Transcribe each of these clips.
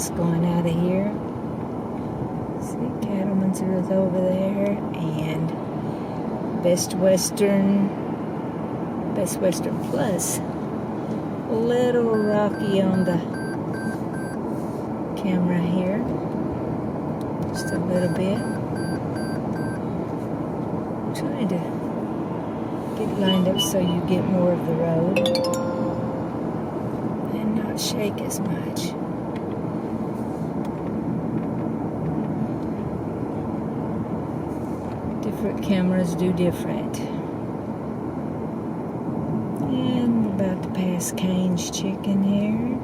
bus going out of here. See, Cattleman's is over there, and Best Western Plus. A little rocky on the camera here. Just a little bit. I'm trying to get lined up so you get more of the road and not shake as much. Different cameras do different. And we're about to pass Kane's Chicken here.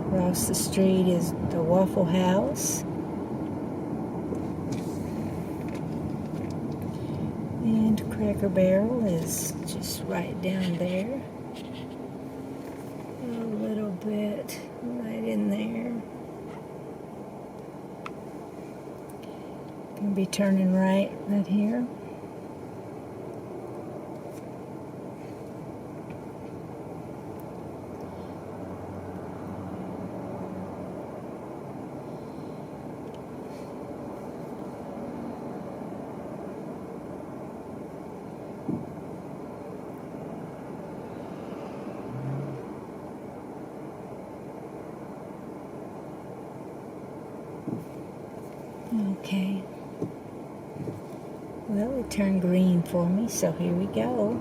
Across the street is the Waffle House. And Cracker Barrel is just right down there. A little bit right in there. Gonna be turning right here. Okay. Well, it turned green for me, so here we go.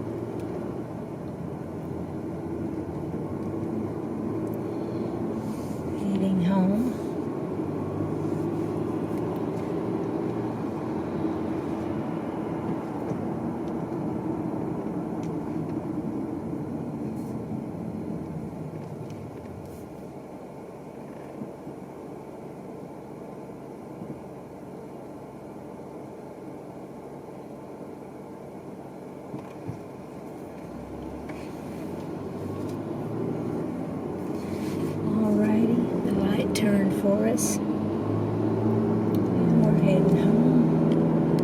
Heading home. Turned for us, and we're heading home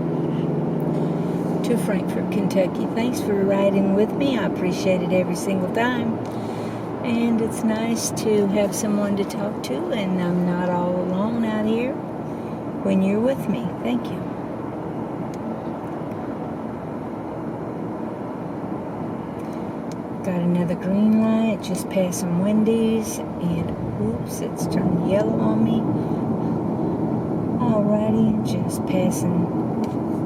to Frankfort, Kentucky. Thanks for riding with me. I appreciate it every single time, and it's nice to have someone to talk to, and I'm not all alone out here when you're with me. Thank you. Got another green light just past some Wendy's, and oops, it's turned yellow on me. Alrighty, just passing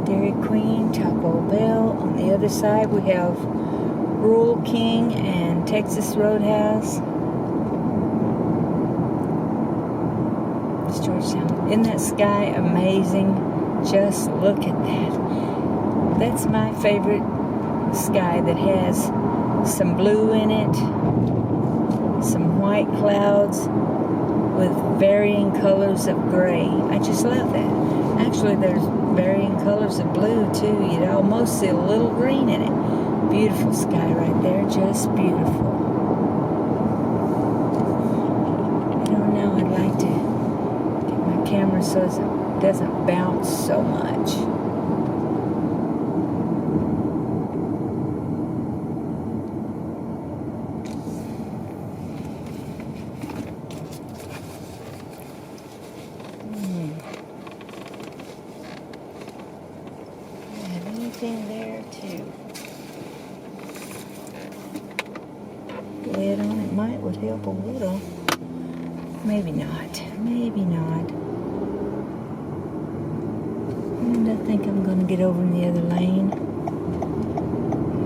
Dairy Queen, Taco Bell. On the other side, we have Rural King and Texas Roadhouse. It's Georgetown. Isn't that sky amazing? Just look at that. That's my favorite sky, that has some blue in it, some white clouds with varying colors of gray. I just love that. Actually, there's varying colors of blue too. You'd almost see a little green in it. Beautiful sky right there, just beautiful. I don't know, I'd like to get my camera so it doesn't bounce so much. In there too. Lid on it would help a little. Maybe not. Maybe not. And I think I'm going to get over in the other lane.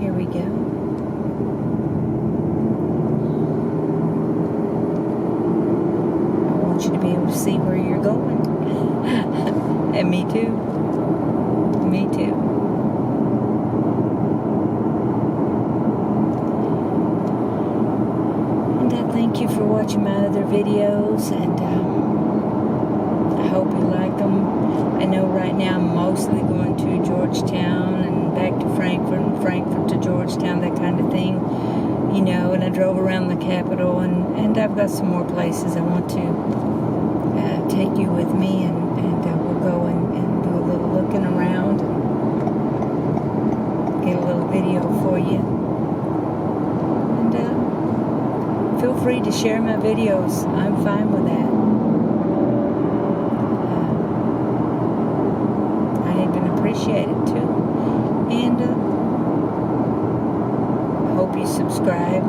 Here we go. I want you to be able to see where you're going. And me too. Me too. Thank you for watching my other videos, and I hope you like them. I know right now I'm mostly going to Georgetown and back to Frankfort, and Frankfort to Georgetown, that kind of thing, you know, and I drove around the Capitol, and I've got some more places I want to take you with me, and we'll go and do a little looking around and get a little video for you. feel free to share my videos. I'm fine with that. I even appreciate it too. And I hope you subscribe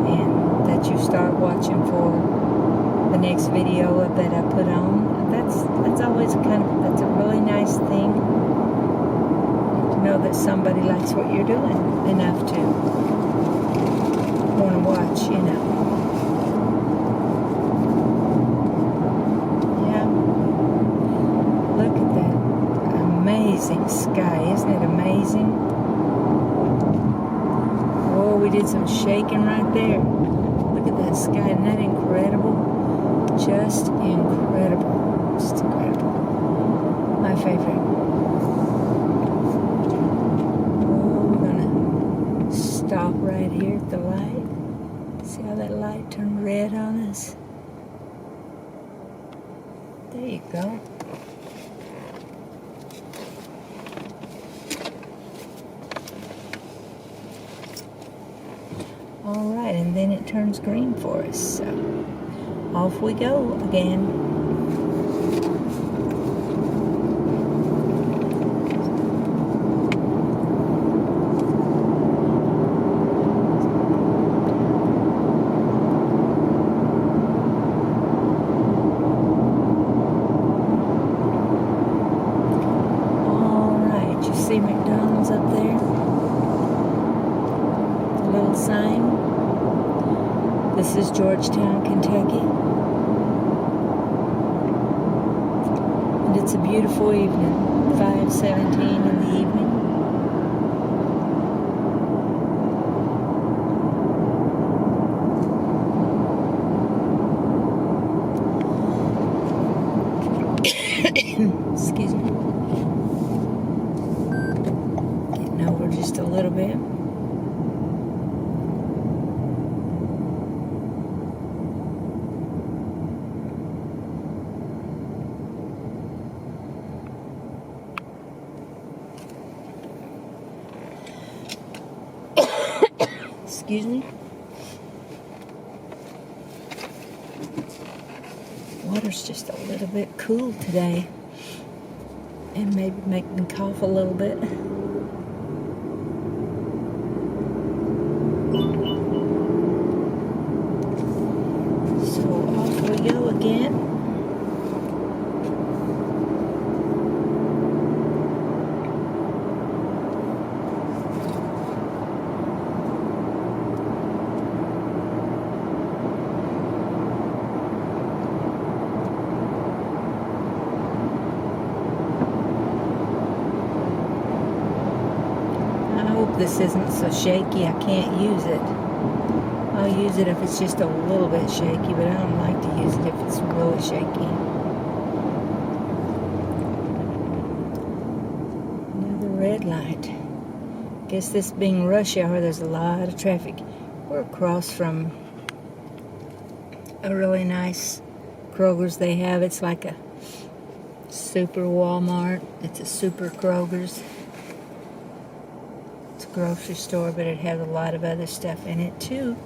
and that you start watching for the next video that I put on. That's always that's a really nice thing to know that somebody likes what you're doing enough to want to watch, you know. Yeah. Look at that amazing sky. Isn't it amazing? Whoa, we did some shaking right there. Look at that sky. Isn't that incredible? Just incredible. Just incredible. My favorite. We're gonna stop right here at the light. See how that light turned red on us? There you go. All right, and then it turns green for us. So off we go again. See McDonald's up there? The little sign. This is Georgetown, Kentucky. And it's a beautiful evening. 5:17 in the evening. Excuse me. Over just a little bit. Excuse me. Water's just a little bit cool today, and maybe make me cough a little bit. Again. I hope this isn't so shaky I can't use it. I'll use it if it's just a little bit shaky, but I don't like to use it if it's really shaky. Another red light. Guess this being rush hour, there's a lot of traffic. We're across from a really nice Kroger's they have. It's like a super Walmart. It's a super Kroger's. It's a grocery store, but it has a lot of other stuff in it too.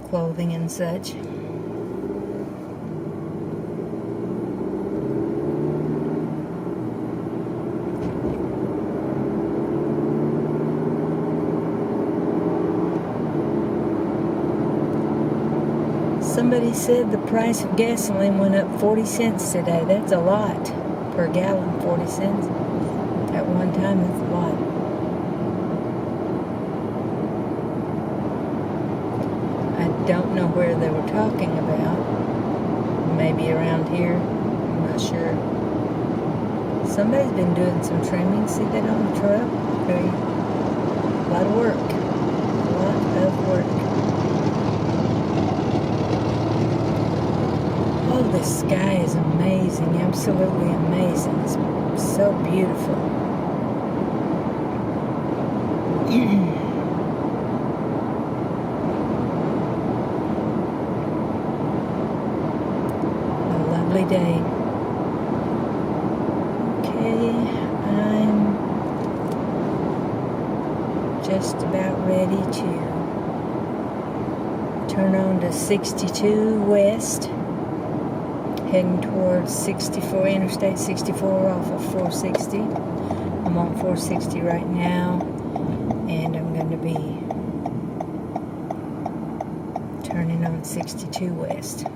Clothing and such. Somebody said the price of gasoline went up 40 cents today. That's a lot per gallon, 40 cents. At one time, that's a lot. I don't know where they were talking about. Maybe around here. I'm not sure. Somebody's been doing some trimming. See that on the truck? A lot of work. A lot of work. Oh, the sky is amazing. Absolutely amazing. It's so beautiful. Day. Okay, I'm just about ready to Turn on to 62 west, heading towards 64, Interstate 64 off of 460. I'm on 460 right now, and I'm going to be turning on 62 west.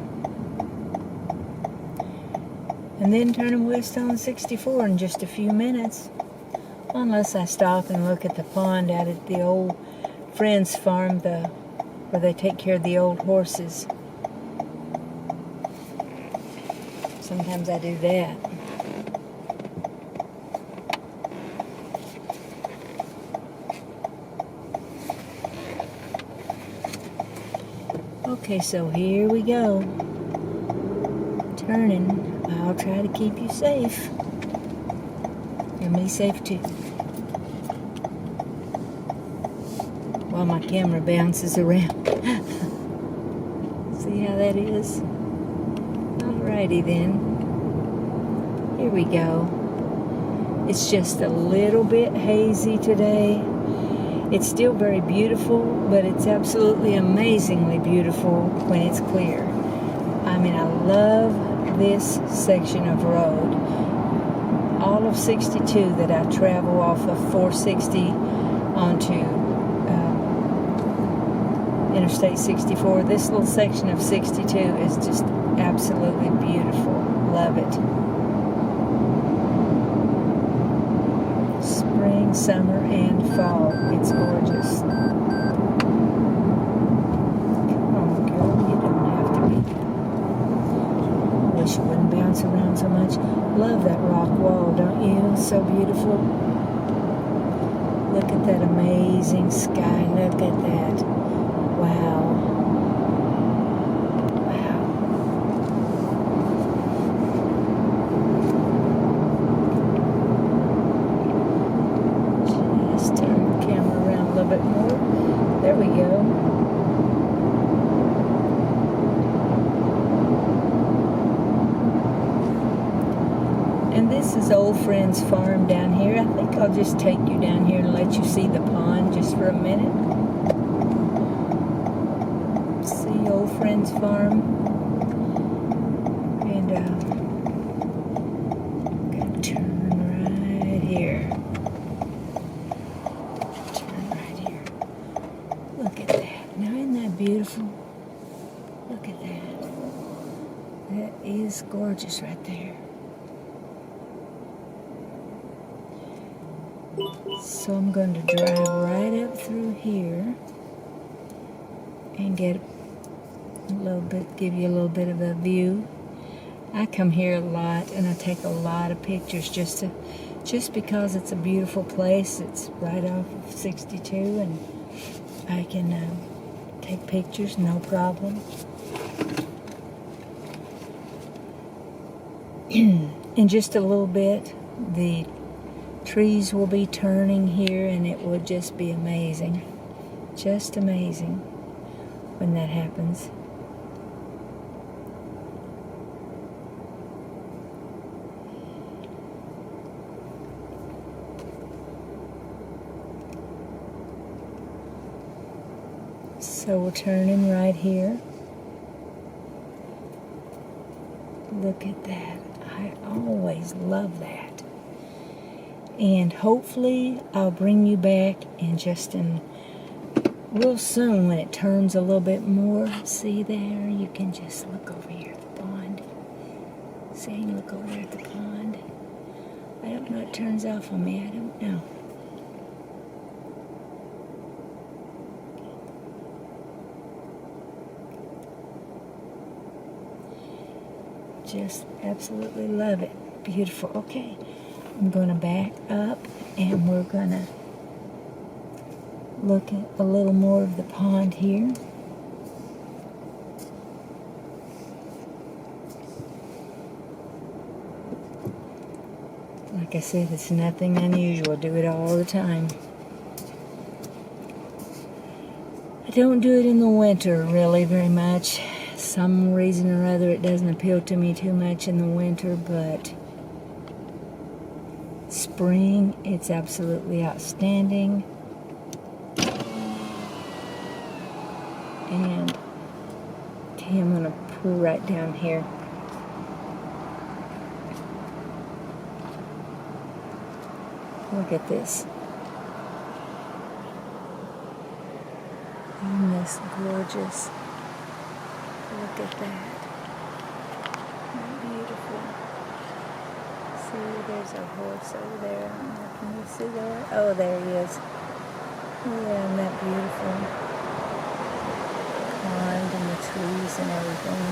And then turning west on 64 in just a few minutes. Unless I stop and look at the pond out at the old friend's farm, where they take care of the old horses. Sometimes I do that. Okay, so here we go. Turning. I'll try to keep you safe. And me safe too. While my camera bounces around. See how that is? Alrighty then. Here we go. It's just a little bit hazy today. It's still very beautiful, but it's absolutely amazingly beautiful when it's clear. I mean, I love this section of road. All of 62 that I travel off of 460 onto Interstate 64. This little section of 62 is just absolutely beautiful. Love it. Spring, summer, and fall. It's gorgeous. Come on, girl. You don't have to be. Wish it wouldn't bounce around so much. Love that rock wall, don't you? So beautiful. Look at that amazing sky. Look at that. Wow. Wow. Just turn the camera around a little bit more. There we go. And this is Old Friend's farm down here. I think I'll just take you down here and let you see the pond just for a minute. See Old Friend's farm. And I'm going to turn right here. Turn right here. Look at that. Now isn't that beautiful? Look at that. That is gorgeous right there. So I'm going to drive right up through here and get a little bit, give you a little bit of a view. I come here a lot and I take a lot of pictures just because it's a beautiful place. It's right off of 62 and I can take pictures, no problem. In just a little bit, the trees will be turning here and it will just be amazing. Just amazing when that happens. So we're turning right here. Look at that. I always love that. And hopefully I'll bring you back in just real soon when it turns a little bit more. See there? You can just look over here at the pond. See, you can look over there at the pond. I don't know, it turns off on me. I don't know. Just absolutely love it. Beautiful. Okay. I'm going to back up and we're going to look at a little more of the pond here. Like I said, it's nothing unusual. I do it all the time. I don't do it in the winter really very much. Some reason or other it doesn't appeal to me too much in the winter, but spring, it's absolutely outstanding. And Okay, I'm gonna pull right down here. Look at this. Isn't this gorgeous? Look at that. Isn't that beautiful? See, there's a horse over there. Can you see that? Oh, there he is. Yeah, isn't that beautiful? Pond and the trees and everything.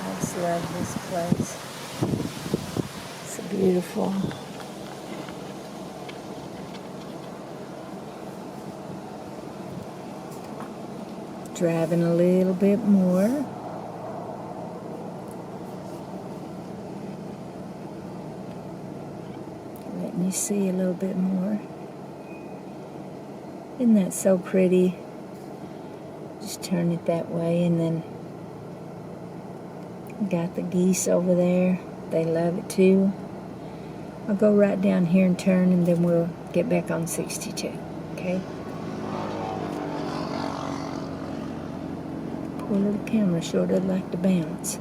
I just love this place. It's beautiful. Driving a little bit more. Let me see a little bit more. Isn't that so pretty? Just turn it that way, and then got the geese over there. They love it too. I'll go right down here and turn, and then we'll get back on 62. Okay? Poor little camera sure does like to bounce.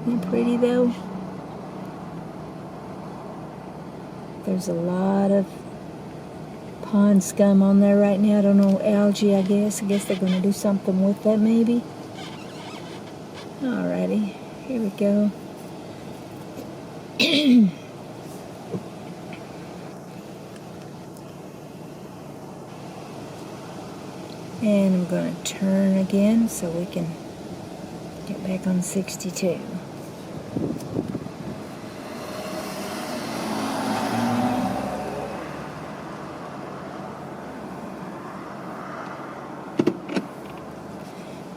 Isn't it pretty though? There's a lot of pond scum on there right now. I don't know, algae, I guess. I guess they're going to do something with that maybe. Alrighty, here we go. And I'm going to turn again so we can get back on 62.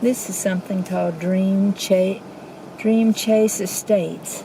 This is something called Dream Chase Estates.